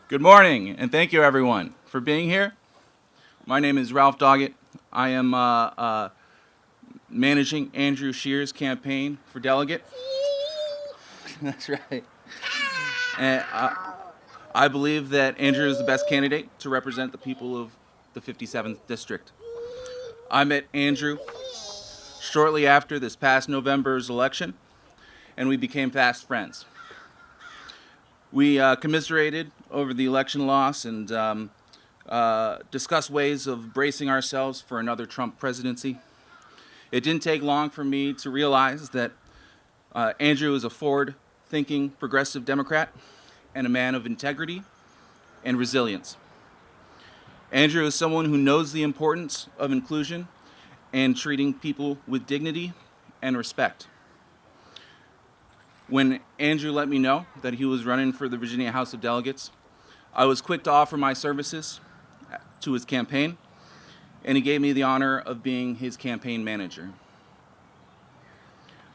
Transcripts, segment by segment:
Good morning, and thank you, everyone, for being here. My name is Ralph Doggett. I am managing Andrew Schear's campaign for delegate. That's right. And I believe that Andrew is the best candidate to represent the people of the 57th District. I met Andrew shortly after this past November's election, and we became fast friends. We commiserated over the election loss and discussed ways of bracing ourselves for another Trump presidency. It didn't take long for me to realize that Andrew is a forward-thinking progressive Democrat and a man of integrity and resilience. Andrew is someone who knows the importance of inclusion and treating people with dignity and respect. When Andrew let me know that he was running for the Virginia House of Delegates, I was quick to offer my services to his campaign, and he gave me the honor of being his campaign manager.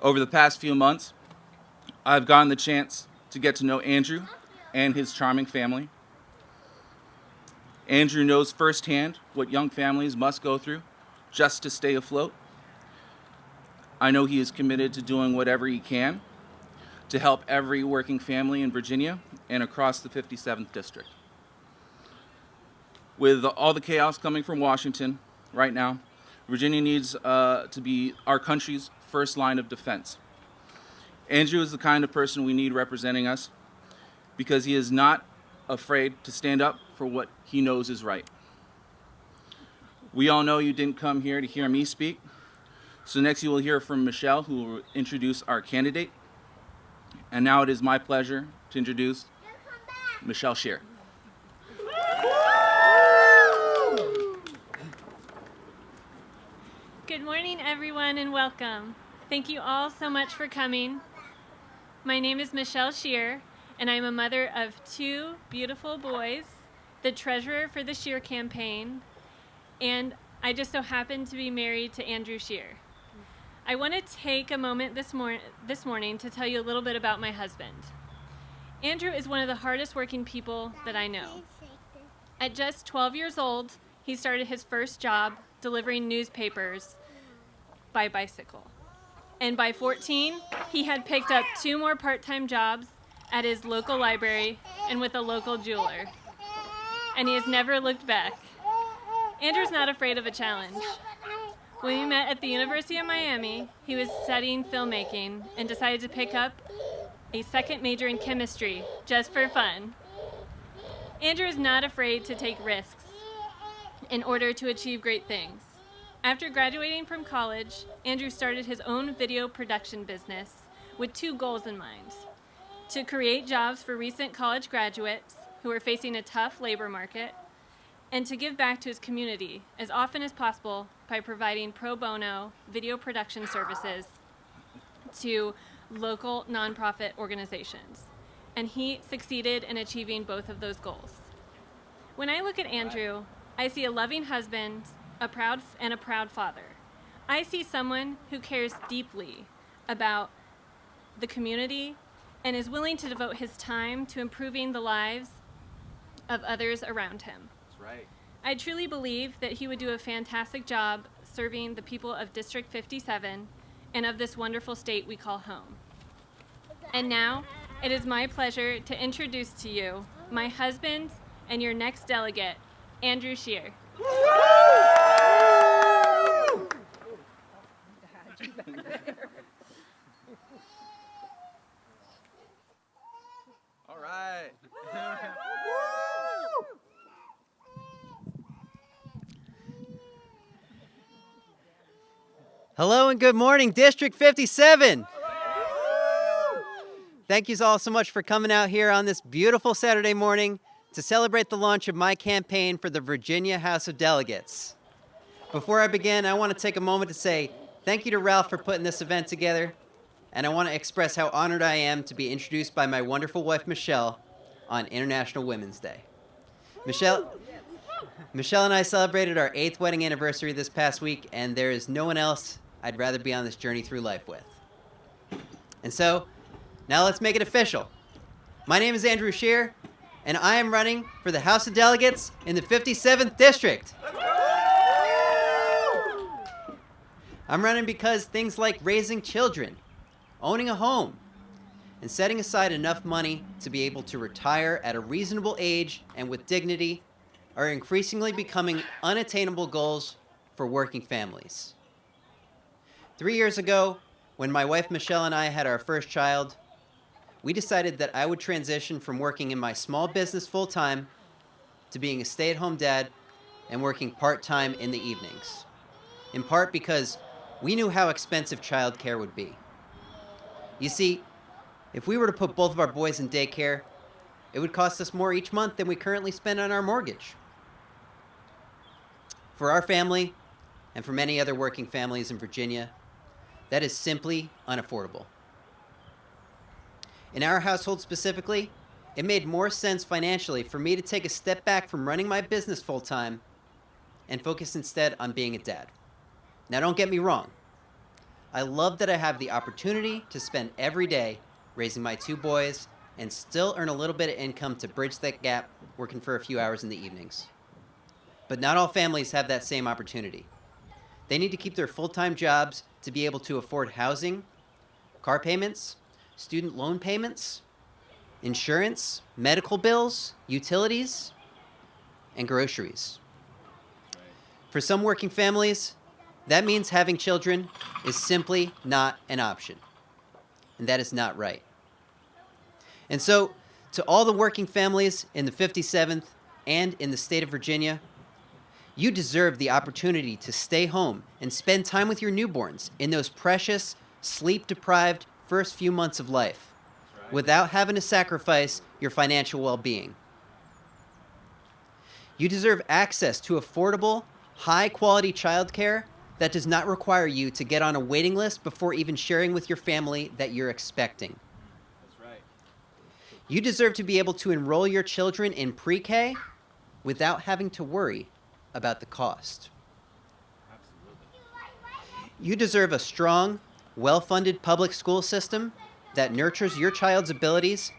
Over the past few months, I've gotten the chance to get to know Andrew and his charming family. Andrew knows firsthand what young families must go through just to stay afloat. I know he is committed to doing whatever he can to help every working family in Virginia and across the 57th District. With all the chaos coming from Washington right now, Virginia needs to be our country's first line of defense. Andrew is the kind of person we need representing us because he is not afraid to stand up for what he knows is right. We all know you didn't come here to hear me speak, so next you will hear from Michelle, who will introduce our candidate. And now it is my pleasure to introduce Michelle Schear. Good morning, everyone, and welcome. Thank you all so much for coming. My name is Michelle Schear, and I'm a mother of two beautiful boys, the treasurer for the Schear campaign, and I just so happen to be married to Andrew Schear. I want to take a moment this morning to tell you a little bit about my husband. Andrew is one of the hardest working people that I know. At just 12 years old, he started his first job delivering newspapers by bicycle. And by 14, he had picked up 2 more part-time jobs at his local library and with a local jeweler. And he has never looked back. Andrew's not afraid of a challenge. When we met at the University of Miami, he was studying filmmaking and decided to pick up a second major in chemistry just for fun. Andrew is not afraid to take risks in order to achieve great things. After graduating from college, Andrew started his own video production business with 2 goals in mind: to create jobs for recent college graduates who are facing a tough labor market, and to give back to his community as often as possible by providing pro bono video production services to local nonprofit organizations. And he succeeded in achieving both of those goals. When I look at Andrew, I see a loving husband, a proud father. I see someone who cares deeply about the community and is willing to devote his time to improving the lives of others around him. Right. I truly believe that he would do a fantastic job serving the people of District 57 and of this wonderful state we call home. And now, it is my pleasure to introduce to you my husband and your next delegate, Andrew Schear. All right. Hello and good morning, District 57. Thank you all so much for coming out here on this beautiful Saturday morning to celebrate the launch of my campaign for the Virginia House of Delegates. Before I begin, I want to take a moment to say thank you to Ralph for putting this event together, and I want to express how honored I am to be introduced by my wonderful wife, Michelle, on International Women's Day. Michelle and I celebrated our 8th wedding anniversary this past week, and there is no one else I'd rather be on this journey through life with. And so, now let's make it official. My name is Andrew Schear, and I am running for the House of Delegates in the 57th District. I'm running because things like raising children, owning a home, and setting aside enough money to be able to retire at a reasonable age and with dignity are increasingly becoming unattainable goals for working families. 3 years ago, when my wife Michelle and I had our first child, we decided that I would transition from working in my small business full-time to being a stay-at-home dad and working part-time in the evenings. In part because we knew how expensive childcare would be. You see, if we were to put both of our boys in daycare, it would cost us more each month than we currently spend on our mortgage. For our family, and for many other working families in Virginia, that is simply unaffordable. In our household specifically, it made more sense financially for me to take a step back from running my business full-time and focus instead on being a dad. Now, don't get me wrong. I love that I have the opportunity to spend every day raising my two boys and still earn a little bit of income to bridge that gap working for a few hours in the evenings. But not all families have that same opportunity. They need to keep their full-time jobs to be able to afford housing, car payments, student loan payments, insurance, medical bills, utilities, and groceries. For some working families, that means having children is simply not an option. And that is not right. And so, to all the working families in the 57th and in the state of Virginia, you deserve the opportunity to stay home and spend time with your newborns in those precious, sleep-deprived first few months of life without having to sacrifice your financial well-being. You deserve access to affordable, high-quality childcare that does not require you to get on a waiting list before even sharing with your family that you're expecting. That's right. You deserve to be able to enroll your children in pre-K without having to worry about the cost. Absolutely. You deserve a strong, well-funded public school system that nurtures your child's abilities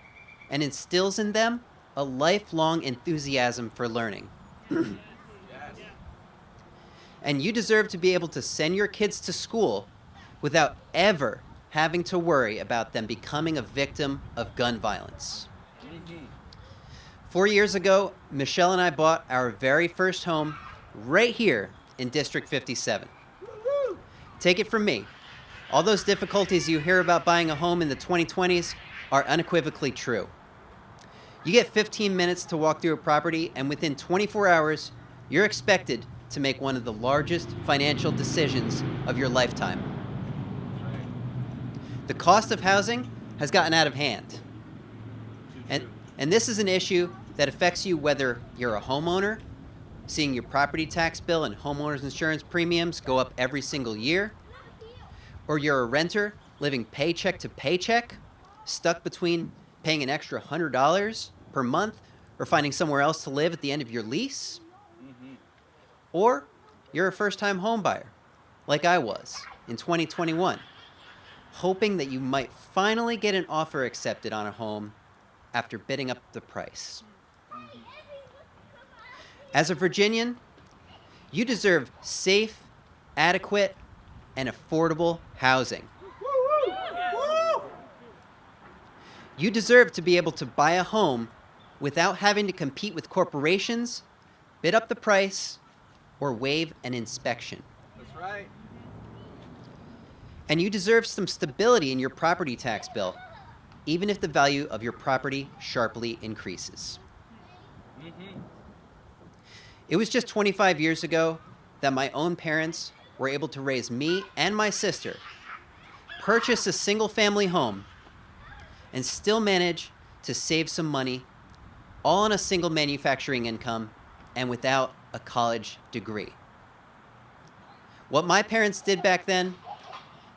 and instills in them a lifelong enthusiasm for learning. Yes. And you deserve to be able to send your kids to school without ever having to worry about them becoming a victim of gun violence. 4 years ago, Michelle and I bought our very first home right here in District 57. Take it from me. All those difficulties you hear about buying a home in the 2020s are unequivocally true. You get 15 minutes to walk through a property, and within 24 hours, you're expected to make one of the largest financial decisions of your lifetime. The cost of housing has gotten out of hand. And this is an issue that affects you whether you're a homeowner, seeing your property tax bill and homeowner's insurance premiums go up every single year, or you're a renter living paycheck to paycheck, stuck between paying an extra $100 per month or finding somewhere else to live at the end of your lease. Or you're a first-time homebuyer, like I was in 2021, hoping that you might finally get an offer accepted on a home after bidding up the price. As a Virginian, you deserve safe, adequate, and affordable housing. You deserve to be able to buy a home without having to compete with corporations, bid up the price, or waive an inspection. That's right. And you deserve some stability in your property tax bill, even if the value of your property sharply increases. It was just 25 years ago that my own parents were able to raise me and my sister, purchase a single-family home, and still manage to save some money, all on a single manufacturing income and without a college degree. What my parents did back then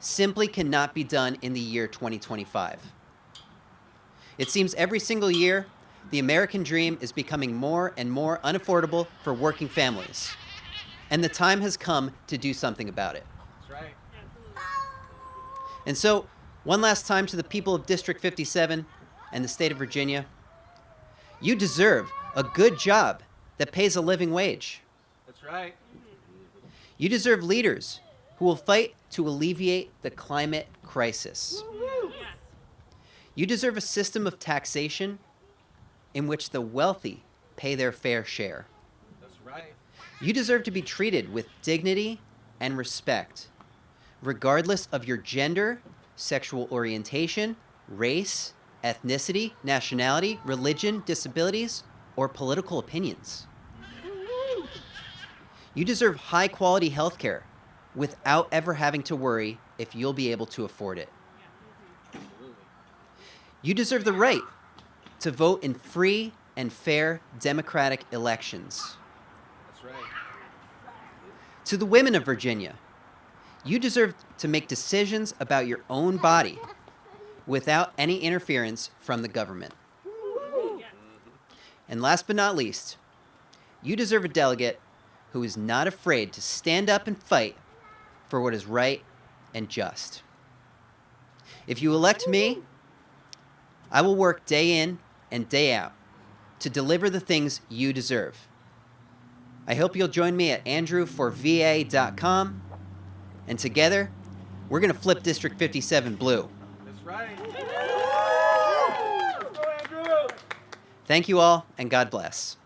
simply cannot be done in the year 2025. It seems every single year, the American dream is becoming more and more unaffordable for working families. And the time has come to do something about it. That's right. And so, one last time to the people of District 57 and the state of Virginia, You deserve a good job that pays a living wage. That's right. You deserve leaders who will fight to alleviate the climate crisis. You deserve a system of taxation in which the wealthy pay their fair share. That's right. You deserve to be treated with dignity and respect, regardless of your gender, sexual orientation, race, ethnicity, nationality, religion, disabilities, or political opinions. You deserve high-quality health care without ever having to worry if you'll be able to afford it. You deserve the right to vote in free and fair democratic elections. That's right. To the women of Virginia, you deserve to make decisions about your own body without any interference from the government. And last but not least, you deserve a delegate who is not afraid to stand up and fight for what is right and just. If you elect me, I will work day in and day out to deliver the things you deserve. I hope you'll join me at andrewforva.com, and together, we're going to flip District 57 blue. That's right. Thank you all, and God bless.